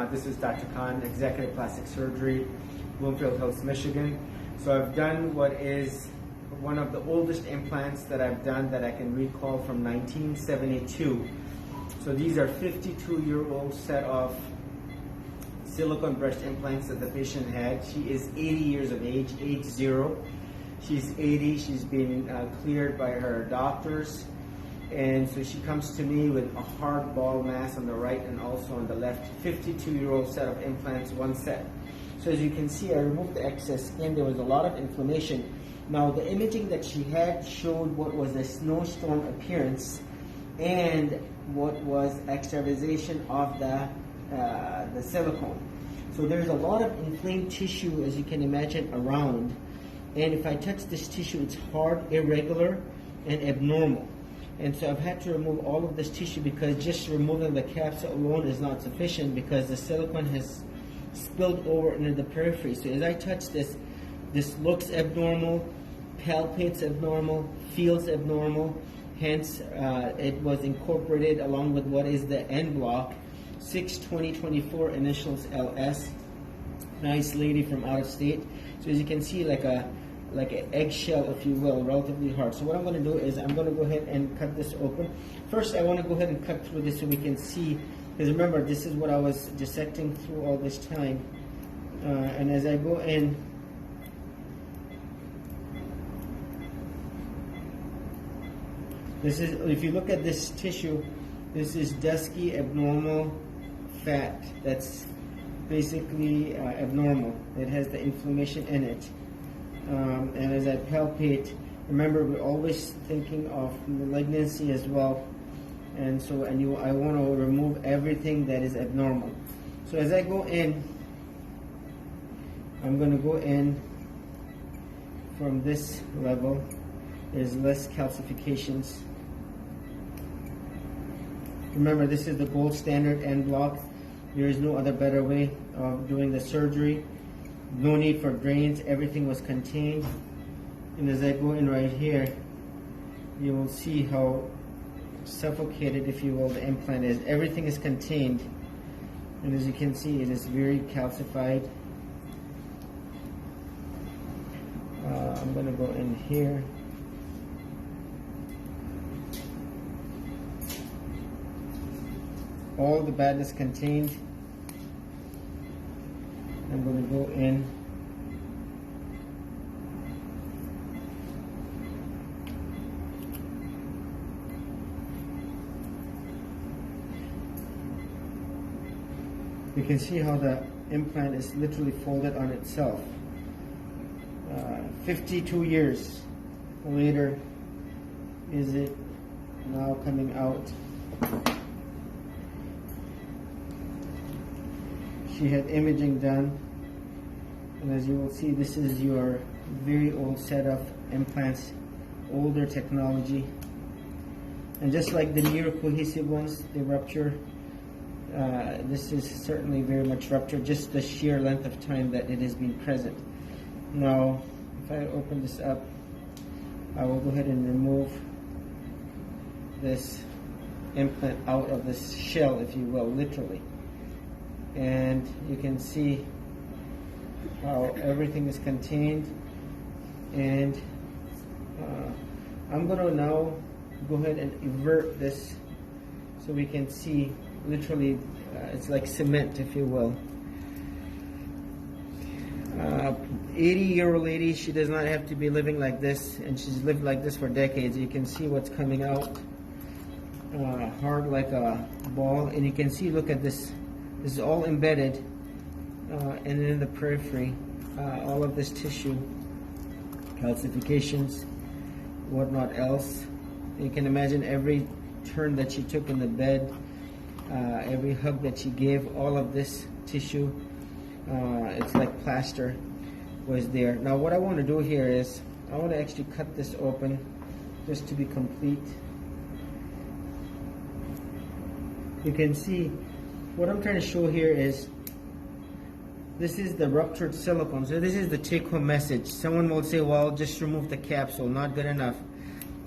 This is Dr. Khan, Executive Plastic Surgery, Bloomfield Hills, Michigan. So I've done what is one of the oldest implants that I've done that I can recall from 1972. So these are 52-year-old set of silicone breast implants that the patient had. She is 80 years of age, age 0. She's 80, she's been cleared by her doctors. And so she comes to me with a hard ball mass on the right and also on the left. 52-year-old set of implants, one set. So as you can see, I removed the excess skin. There was a lot of inflammation. Now the imaging that she had showed what was a snowstorm appearance and what was extravasation of the silicone. So there's a lot of inflamed tissue, as you can imagine, around. And if I touch this tissue, it's hard, irregular, and abnormal. And so I've had to remove all of this tissue because just removing the capsule alone is not sufficient because the silicone has spilled over into the periphery. So as I touch this, this looks abnormal, palpates abnormal, feels abnormal. Hence, it was incorporated along with what is the end block, 6/20/24, initials LS. Nice lady from out of state. So as you can see, like an eggshell, if you will, relatively hard. So what I'm going to do is I'm going to go ahead and cut this open. First, I want to go ahead and cut through this so we can see, because remember, this is what I was dissecting through all this time. And as I go in, this is, if you look at this tissue, this is dusky, abnormal fat. That's basically abnormal. It has the inflammation in it. And as I palpate, remember, we're always thinking of malignancy as well. And so, I want to remove everything that is abnormal. So as I go in, I'm going to go in from this level. There's less calcifications. Remember, this is the gold standard end block. There is no other better way of doing the surgery. No need for drains, everything was contained. And as I go in right here, you will see how suffocated, if you will, the implant is. Everything is contained. And as you can see, it is very calcified. I'm going to go in here. All the badness contained. I'm going to go in. You can see how the implant is literally folded on itself. 52 years later, is it now coming out? She had imaging done, and as you will see, this is your very old set of implants, older technology. And just like the near cohesive ones, they rupture. This is certainly very much ruptured, just the sheer length of time that it has been present. Now, if I open this up, I will go ahead and remove this implant out of this shell, if you will, literally. And you can see how everything is contained. And I'm going to now go ahead and invert this so we can see literally it's like cement, if you will. 80-year-old lady, she does not have to be living like this, and she's lived like this for decades. You can see what's coming out, hard like a ball. And you can see, look at this. This is all embedded, and then in the periphery, all of this tissue, calcifications, whatnot else. You can imagine every turn that she took in the bed, every hug that she gave, all of this tissue, it's like plaster was there. Now what I want to do here is, I want to actually cut this open just to be complete. You can see, what I'm trying to show here is, this is the ruptured silicone. So this is the take-home message. Someone will say, well, just remove the capsule, not good enough.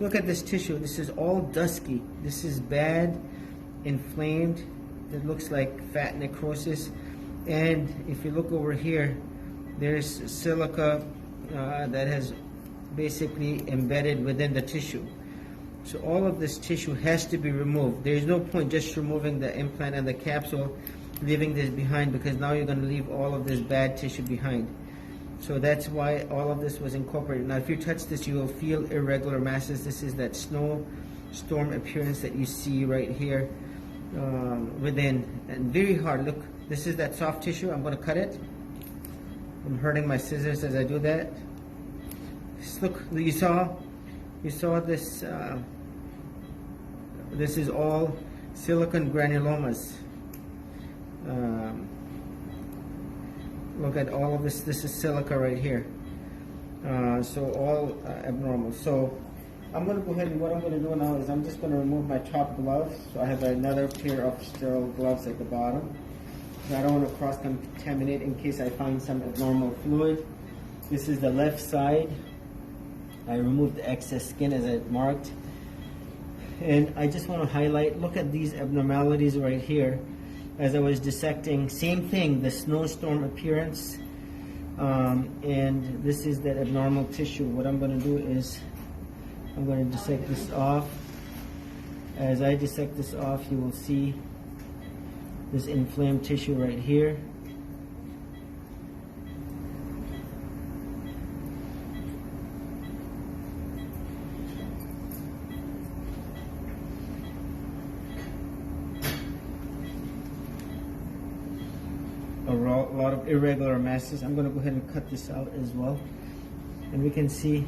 Look at this tissue. This is all dusky. This is bad, inflamed, that looks like fat necrosis. And if you look over here, there's silica that has basically embedded within the tissue. So all of this tissue has to be removed. There's no point just removing the implant and the capsule, leaving this behind, because now you're going to leave all of this bad tissue behind. So that's why all of this was incorporated. Now if you touch this, you will feel irregular masses. This is that snowstorm appearance that you see right here within, and very hard. Look, this is that soft tissue. I'm going to cut it. I'm hurting my scissors as I do that. Just look, you saw this. This is all silicone granulomas. Look at all of this. This is silica right here. So all abnormal. So I'm going to go ahead, and what I'm going to do now is I'm just going to remove my top glove. So I have another pair of sterile gloves at the bottom. I don't want to cross-contaminate in case I find some abnormal fluid. This is the left side. I removed the excess skin as I marked. And I just want to highlight, look at these abnormalities right here. As I was dissecting, same thing, the snowstorm appearance. And this is that abnormal tissue. What I'm going to do is I'm going to dissect this off. As I dissect this off, you will see this inflamed tissue right here. A lot of irregular masses. I'm going to go ahead and cut this out as well, and we can see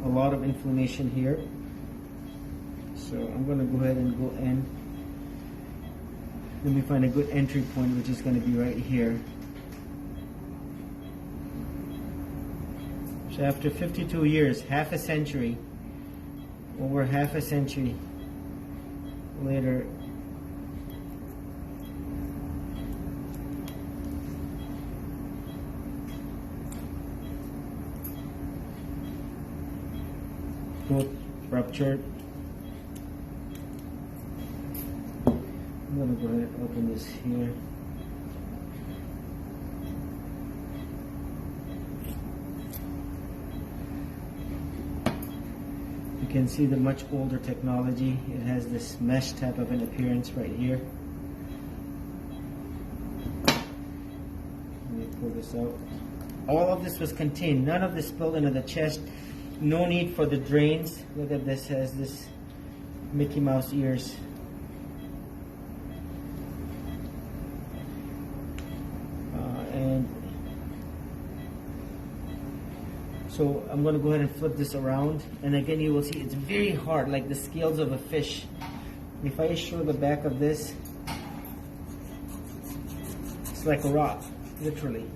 a lot of inflammation here. So I'm going to go ahead and go in. Let me find a good entry point, which is going to be right here. So after 52 years, half a century, over half a century later, both ruptured. I'm going to go ahead and open this here. You can see the much older technology. It has this mesh type of an appearance right here. Let me pull this out. All of this was contained. None of this spilled into the chest. No need for the drains. Look at this, has this Mickey Mouse ears. And so I'm going to go ahead and flip this around, and again you will see it's very hard, like the scales of a fish. If I show the back of this, it's like a rock, literally.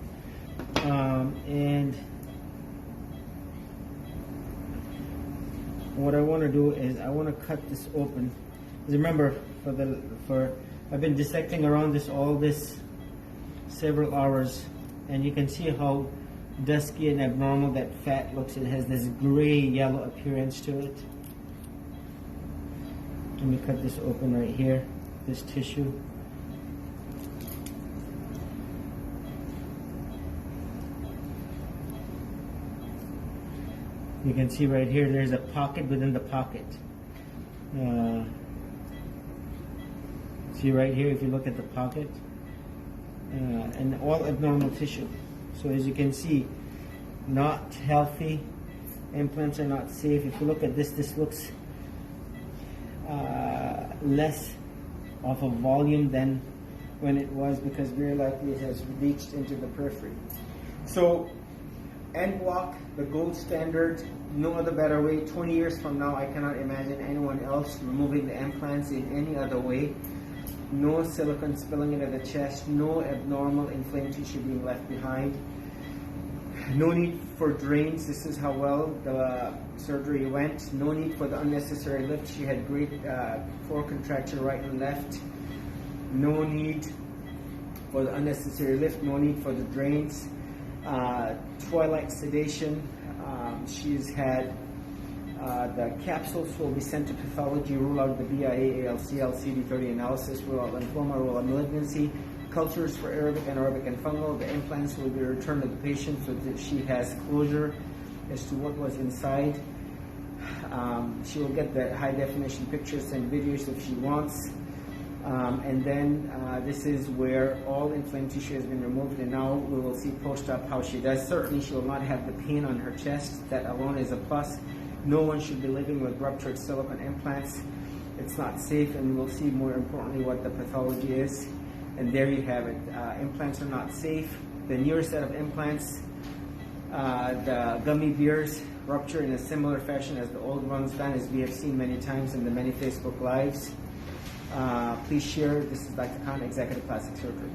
And what I want to do is I want to cut this open. Remember, I've been dissecting around this several hours, and you can see how dusky and abnormal that fat looks. It has this gray yellow appearance to it. Let me cut this open right here, this tissue. You can see right here there's a pocket within the pocket. See right here, if you look at the pocket, and all abnormal tissue. So as you can see, not healthy. Implants are not safe. If you look at this, this looks less of a volume than when it was, because very likely it has reached into the periphery. So end block, the gold standard, no other better way. 20 years from now, I cannot imagine anyone else removing the implants in any other way. No silicone spilling into the chest, no abnormal inflamed tissue being left behind. No need for drains. This is how well the surgery went. No need for the unnecessary lift. She had great core contraction right and left. No need for the unnecessary lift. No need for the drains. Twilight sedation. She's had the capsules will be sent to pathology, rule out the BIA, ALCL, CD30 analysis, rule out lymphoma, rule out malignancy, cultures for Arabic, anaerobic, and fungal. The implants will be returned to the patient so that she has closure as to what was inside. She will get the high definition pictures and videos if she wants. And then this is where all inflamed tissue has been removed, and now we will see post-op how she does. Certainly she will not have the pain on her chest. That alone is a plus. No one should be living with ruptured silicone implants. It's not safe, and we'll see more importantly what the pathology is. And there you have it. Implants are not safe. The newer set of implants, the gummy bears, rupture in a similar fashion as the old ones done, as we have seen many times in the many Facebook Lives. Please share. This is Dr. Khan, Executive Plastic Surgery.